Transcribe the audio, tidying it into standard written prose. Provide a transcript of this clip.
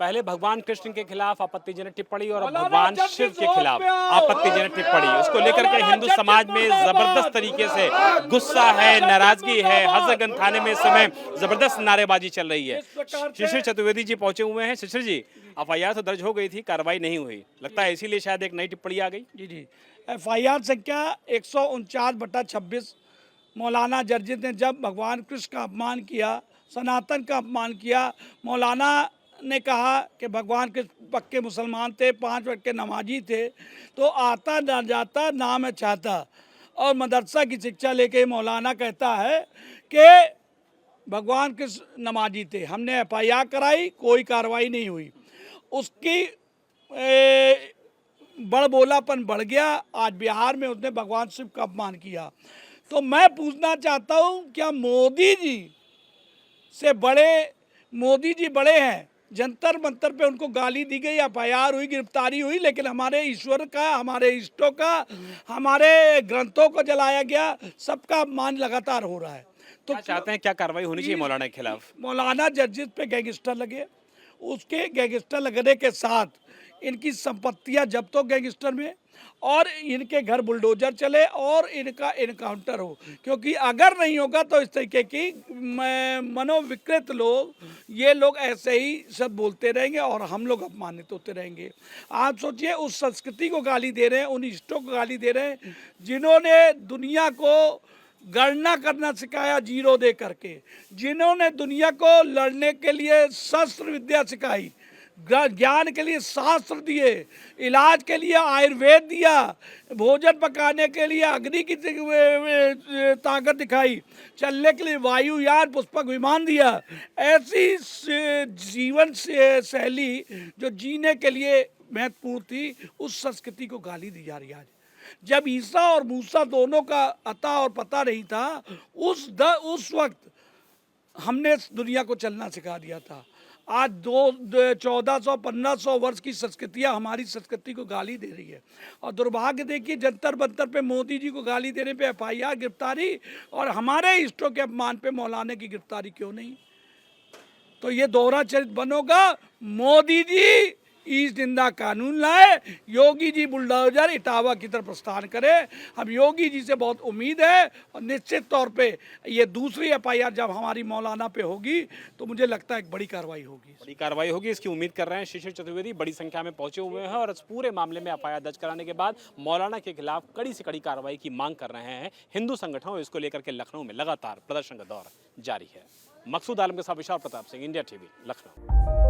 पहले भगवान कृष्ण के खिलाफ आपत्तिजनक टिप्पणी और भगवान शिव के खिलाफ आपत्तिजनक टिप्पणी, उसको लेकर के हिंदू समाज में जबरदस्त तरीके से गुस्सा है, नाराजगी है। हजरतगंज थाने में इस समय जबरदस्त नारेबाजी चल रही है। शिशिर चतुर्वेदी जी पहुंचे हुए हैं। शिशिर जी, एफआईआर तो दर्ज हो गई थी, कार्रवाई नहीं हुई, लगता है इसीलिए शायद एक नई टिप्पणी आ गई। जी एफआईआर संख्या 149/26 मौलाना जर्जित ने जब भगवान कृष्ण का अपमान किया, सनातन का अपमान किया। मौलाना ने कहा कि भगवान कृष्ण पक्के मुसलमान थे, 5 वक्त के नमाजी थे, तो आता ना जाता ना मैं चाहता। और मदरसा की शिक्षा लेके मौलाना कहता है कि भगवान कृष्ण नमाजी थे। हमने एफआईआर कराई, कोई कार्रवाई नहीं हुई। उसकी बड़बोलापन बढ़ गया। आज बिहार में उसने भगवान शिव का अपमान किया। तो मैं पूछना चाहता हूँ, क्या मोदी जी से बड़े, मोदी जी बड़े हैं? जंतर मंतर पे उनको गाली दी गई, एफआईआर हुई, गिरफ्तारी हुई, लेकिन हमारे ईश्वर का, हमारे इष्टों का, हमारे ग्रंथों को जलाया गया, सबका अपमान लगातार हो रहा है। तो क्या चाहते हैं, क्या कार्रवाई होनी चाहिए मौलाना के खिलाफ? मौलाना जर्जित पे गैंगस्टर लगे, उसके गैंगस्टर लगने के साथ इनकी संपत्तियां जब्त हो गैंगस्टर में, और इनके घर बुलडोजर चले और इनका इनकाउंटर हो। क्योंकि अगर नहीं होगा तो इस तरीके की मनोविकृत लोग, ये लोग ऐसे ही सब बोलते रहेंगे और हम लोग अपमानित होते रहेंगे। आप सोचिए, उस संस्कृति को गाली दे रहे हैं, उन इष्टों को गाली दे रहे हैं जिन्होंने दुनिया को गणना करना सिखाया जीरो दे करके, जिन्होंने दुनिया को लड़ने के लिए शस्त्र विद्या सिखाई, ज्ञान के लिए शास्त्र दिए, इलाज के लिए आयुर्वेद दिया, भोजन पकाने के लिए अग्नि की ताकत दिखाई, चलने के लिए वायुयान पुष्पक विमान दिया। ऐसी जीवन शैली जो जीने के लिए महत्वपूर्ण थी, उस संस्कृति को गाली दी जा रही है आज। जब ईसा और मूसा दोनों का अता और पता नहीं था, उस वक्त हमने दुनिया को चलना सिखा दिया था। आज 1400-1500 वर्ष की संस्कृतियाँ हमारी संस्कृति को गाली दे रही है। और दुर्भाग्य देखिए, जंतर मंतर पे मोदी जी को गाली देने पे एफआईआर, गिरफ्तारी, और हमारे इष्टों के अपमान पे मौलाना की गिरफ्तारी क्यों नहीं? तो ये दोहरा चरित्र बनोगा। मोदी जी ईस्ट इंडिया कानून लाए, योगी जी बुलडोजर इटावा की तरफ प्रस्थान करे। हम योगी जी से बहुत उम्मीद है, और निश्चित तौर पे ये दूसरी एफआईआर जब हमारी मौलाना पे होगी तो मुझे लगता है एक बड़ी कार्रवाई होगी। बड़ी कार्रवाई होगी, इसकी उम्मीद कर रहे हैं। शिशिर चतुर्वेदी बड़ी संख्या में पहुंचे हुए हैं और इस पूरे मामले में एफआईआर दर्ज कराने के बाद मौलाना के खिलाफ कड़ी से कड़ी कार्रवाई की मांग कर रहे हैं। हिंदू संगठनों इसको लेकर के लखनऊ में लगातार प्रदर्शन का दौर जारी है। मकसूद आलम के साथ विशाल प्रताप सिंह, इंडिया टीवी, लखनऊ।